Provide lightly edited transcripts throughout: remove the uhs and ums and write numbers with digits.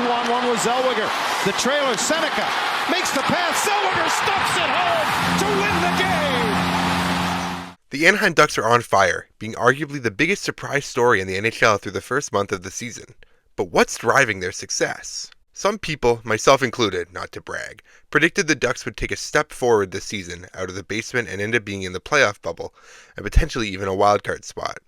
2-on-1 with Zellweger. The trailer, Seneca makes the pass. Zellweger stuffs it home to win the game. The Anaheim Ducks are on fire, being arguably the biggest surprise story in the NHL through the first month of the season. But what's driving their success? Some people, myself included, not to brag, predicted the Ducks would take a step forward this season out of the basement and end up being in the playoff bubble, and potentially even a wildcard spot.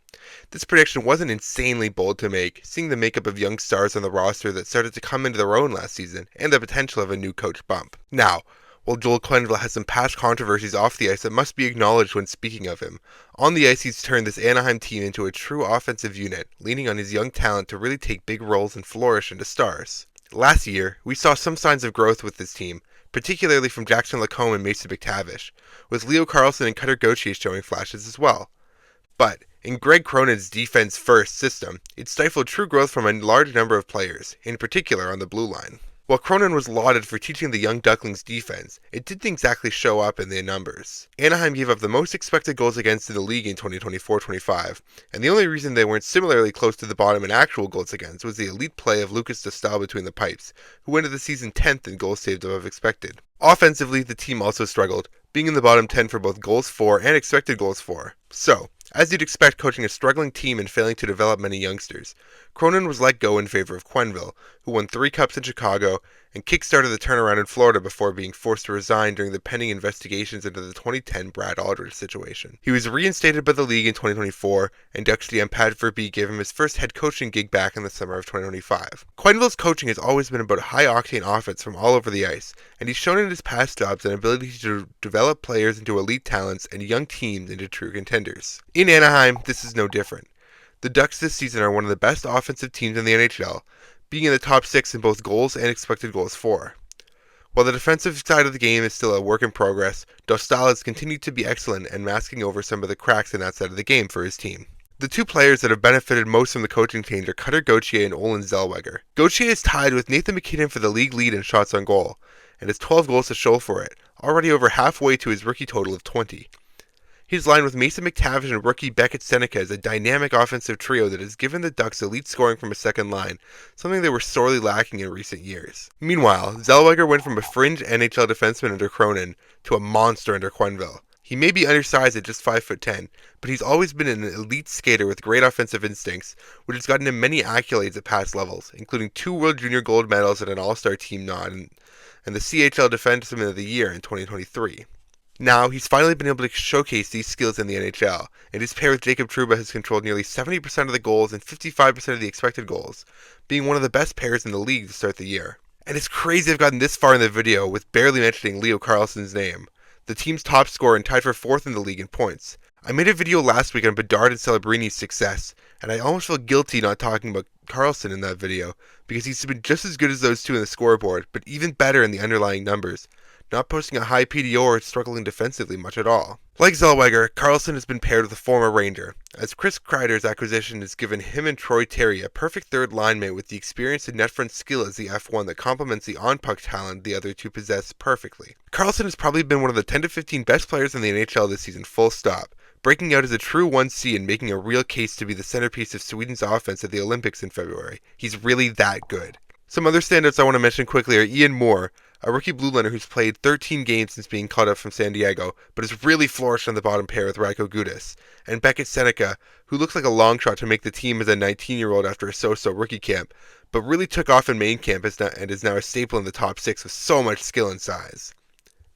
This prediction wasn't insanely bold to make, seeing the makeup of young stars on the roster that started to come into their own last season, and the potential of a new coach bump. Now, while Joel Quenneville has some past controversies off the ice that must be acknowledged when speaking of him, on the ice he's turned this Anaheim team into a true offensive unit, leaning on his young talent to really take big roles and flourish into stars. Last year, we saw some signs of growth with this team, particularly from Jackson Lacombe and Mason McTavish, with Leo Carlsson and Cutter Gauthier showing flashes as well. But in Greg Cronin's defense-first system, it stifled true growth from a large number of players, in particular on the blue line. While Cronin was lauded for teaching the young Ducklings defense, it didn't exactly show up in their numbers. Anaheim gave up the most expected goals against in the league in 2024-25, and the only reason they weren't similarly close to the bottom in actual goals against was the elite play of Lucas Dostal between the pipes, who ended the season 10th in goals saved above expected. Offensively, the team also struggled, being in the bottom 10 for both goals for and expected goals for. So, as you'd expect coaching a struggling team and failing to develop many youngsters, Cronin was let go in favor of Quenneville, who won 3 cups in Chicago and kick-started the turnaround in Florida before being forced to resign during the pending investigations into the 2010 Brad Aldridge situation. He was reinstated by the league in 2024, and Ducks GM Pat Verbeek gave him his first head coaching gig back in the summer of 2025. Quenneville's coaching has always been about high-octane offense from all over the ice, and he's shown in his past jobs an ability to develop players into elite talents and young teams into true contenders. In Anaheim, this is no different. The Ducks this season are one of the best offensive teams in the NHL, being in the top 6 in both goals and expected goals for. While the defensive side of the game is still a work in progress, Dostal has continued to be excellent and masking over some of the cracks in that side of the game for his team. The 2 players that have benefited most from the coaching change are Cutter Gauthier and Olen Zellweger. Gauthier is tied with Nathan MacKinnon for the league lead in shots on goal, and has 12 goals to show for it, already over halfway to his rookie total of 20. He's lined with Mason McTavish and rookie Beckett Seneca as a dynamic offensive trio that has given the Ducks elite scoring from a second line, something they were sorely lacking in recent years. Meanwhile, Zellweger went from a fringe NHL defenseman under Cronin to a monster under Quenneville. He may be undersized at just 5'10", but he's always been an elite skater with great offensive instincts, which has gotten him many accolades at past levels, including 2 World Junior Gold medals and an All-Star team nod, and the CHL Defenseman of the Year in 2023. Now, he's finally been able to showcase these skills in the NHL, and his pair with Jacob Trouba has controlled nearly 70% of the goals and 55% of the expected goals, being one of the best pairs in the league to start the year. And it's crazy I've gotten this far in the video with barely mentioning Leo Carlsson's name, the team's top scorer and tied for 4th in the league in points. I made a video last week on Bedard and Celebrini's success, and I almost feel guilty not talking about Carlsson in that video, because he's been just as good as those 2 in the scoreboard, but even better in the underlying numbers, not posting a high PDO or struggling defensively much at all. Like Zellweger, Carlsson has been paired with a former Ranger, as Chris Kreider's acquisition has given him and Troy Terry a perfect third line mate with the experience and net front skill as the F1 that complements the on-puck talent the other 2 possess perfectly. Carlsson has probably been one of the 10 to 15 best players in the NHL this season, full stop, breaking out as a true 1C and making a real case to be the centerpiece of Sweden's offense at the Olympics in February. He's really that good. Some other standouts I want to mention quickly are Ian Moore, a rookie blue liner who's played 13 games since being called up from San Diego, but has really flourished on the bottom pair with Radko Gudas, and Beckett Seneca, who looks like a long shot to make the team as a 19-year-old after a so-so rookie camp, but really took off in main camp and is now a staple in the top 6 with so much skill and size.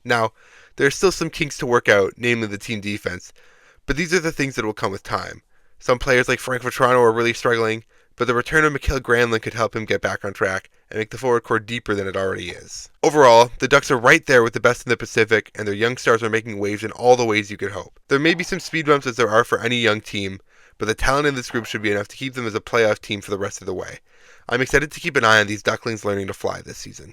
Now, there are still some kinks to work out, namely the team defense, but these are the things that will come with time. Some players like Frank Vatrano are really struggling, but the return of Mikael Granlund could help him get back on track and make the forward core deeper than it already is. Overall, the Ducks are right there with the best in the Pacific, and their young stars are making waves in all the ways you could hope. There may be some speed bumps as there are for any young team, but the talent in this group should be enough to keep them as a playoff team for the rest of the way. I'm excited to keep an eye on these Ducklings learning to fly this season.